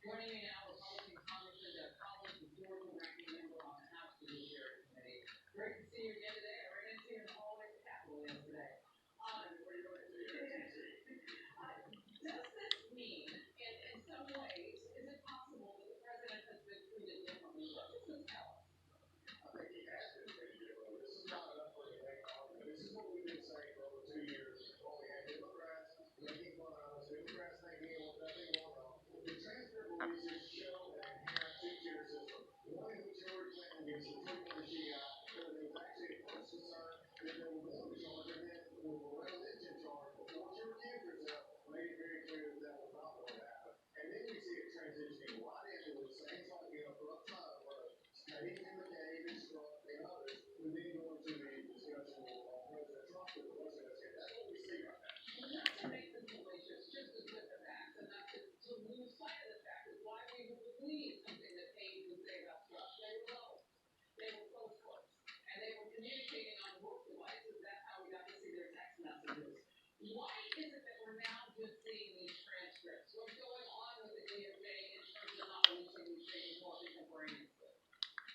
Joining me now, Republican Congressman Doug Collins, the Georgia ranking member on the House Judiciary Committee. Great to see you again today. I ran into you in the hallway at the Capitol yesterday. What are you doing today? Does this mean, in some ways, is it possible that the president has been treated differently? What does this tell us? I think he has been treated differently. This is not enough for the make argument. This is what we've been saying for over 2 years. Well, we had Democrats making fun of us, Democrats thinking it was nothing going on. The transcript releases show an inherent two-tier system. One in which Hillary Clinton gets the treatment that she got, where there was actually a first concern, then there was one charge, and then there was a revelation charge before she recused herself, made it very clear that that was not going to happen. And then we see it transitioning right into the same song, for a time where Steve and McCabe and Trump and others would then go into the discussion on President Trump and the Russia. That's what we see right now. And not to make this salacious, just to put the facts and not to lose sight of the fact is why we would believe something that Page would say about Trump. They were low. They were close quotes. And they were communicating on work devices. That's how we got to see their text messages. Why is it that we're now just seeing these transcripts? What's going on with the DOJ in terms of not releasing these things more contemporaneously?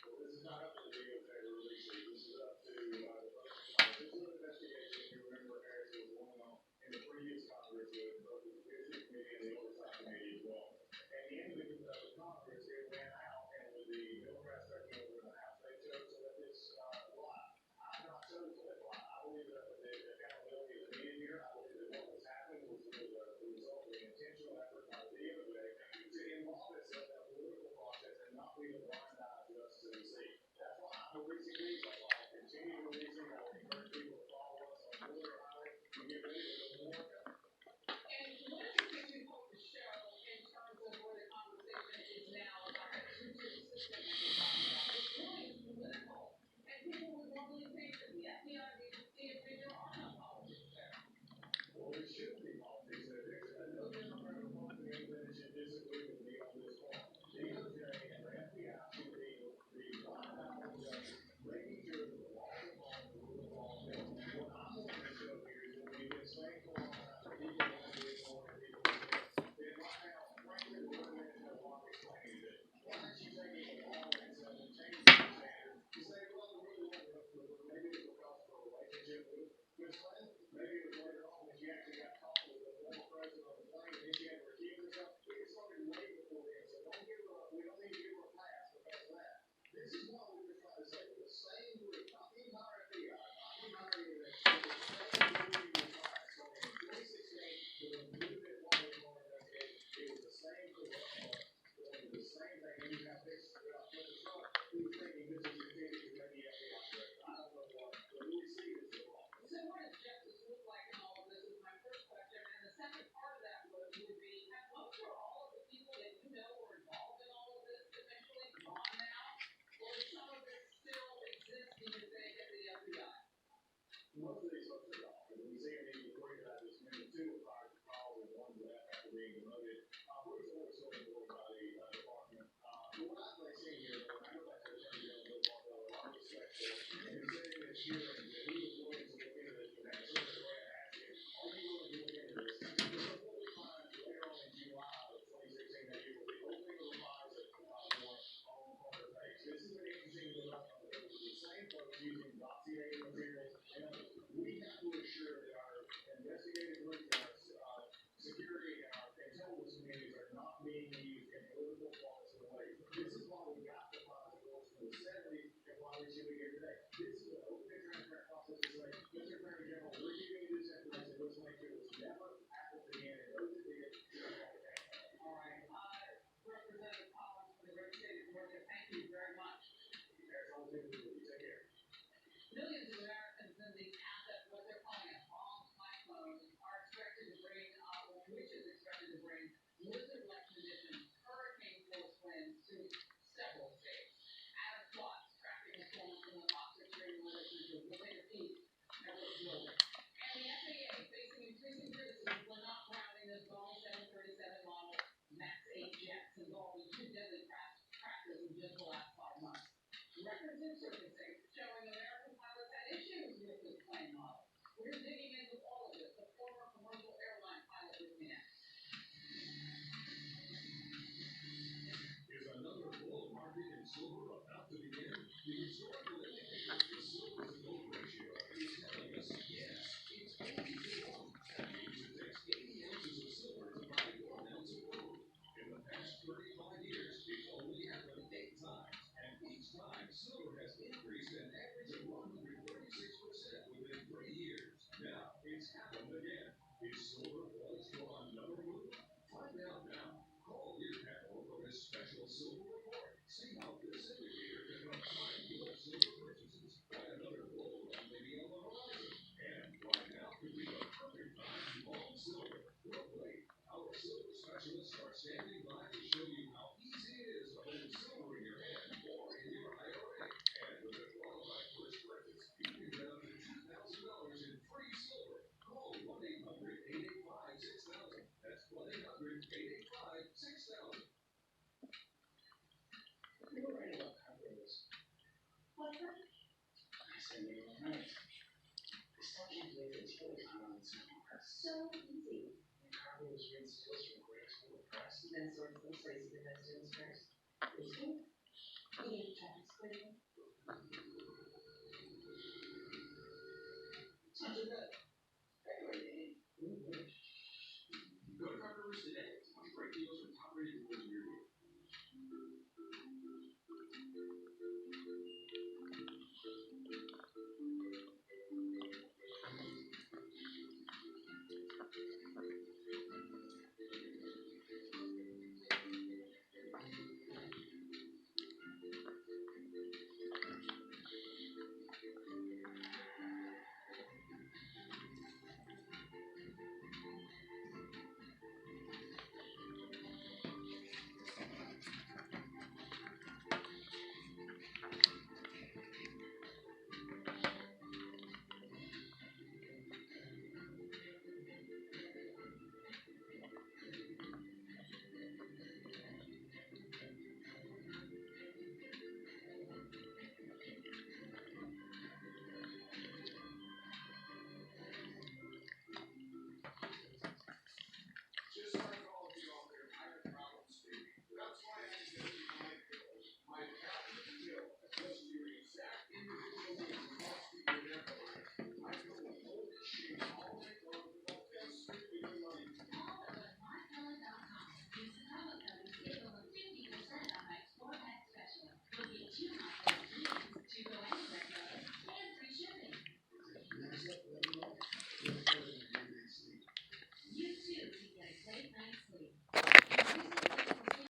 Well, this is not up to the DOJ to release it. This is up to the This is an investigation. You remember, Harris, was going on in the previous Congress with both the Judiciary Committee and the Oversight Committee as well. At the end of the Congress, it ran out, and with the Democrats taking over in the House, they chose to let this lie. I've not chosen to let it lie. I believe that the accountability is needed here. I believe that what was happening was the result of an intentional effort by the DOJ to involve itself in a political process and not be the blind eye to us to see. That's why I'm releasing these. That's why I continue to release them. I will encourage people to follow us on Twitter and get ready for the more. And what do you think we hope to show in terms of where the conversation is now about the two-tier system that you're talking about? It's really political. And people would normally think that the FBI needs to see if there are no politics there. Well, there should be politics there. There's no Democrat or Republican that should disagree with me on this point. DOJ and the FBI should be blind eye justice, making sure that the law is on, the rule of law is on. What I'm wanting to show here is that we've been saying for a long time that people want to do more and people want to do. Then right now, frankly, we're going to have a lot of explaining to do. Why aren't you taking the law and changing the standard? You say, well, the really maybe it was because of a relationship with Clinton. Maybe it was later on when she actually got caught with the former president on the plane and then she had to recuse herself. It started way before then. So don't give her we don't need to give her a pass because of that. This is what we were trying to say. The same group, not the entire FBI, not the entire internet, the same group we were trying. So in 2016, to include it while we were investigating, it was the same group. It was the same thing. And you have this President Trump who was thinking this is intended to make the FBI director. I don't know what, but we see this as well. So what does justice look like in all of this is my first question. And the second part of that would be, have most or all of the people that you know were involved in all of this eventually gone now? Or does some of this still exist, do you think, at the FBI? Most of these folks are gone. And we see these reported out this minute, two of our calls and one left after being demoted. Bruce Orr is still employed by the department. What I've been seeing here, when I go back to the Attorney General Bill Barr, a lot of respect for him. And he said in this hearing that he was willing to look into this. And that's sort of the way I asked him, are you willing to look into this? Because what we find later on in July of 2016, that you will be opening the revised more on Carter Page. This is an interesting development because it's the same folks using dossier materials and others. We have to So easy. Then sort of those places that students first. You need to try to explain.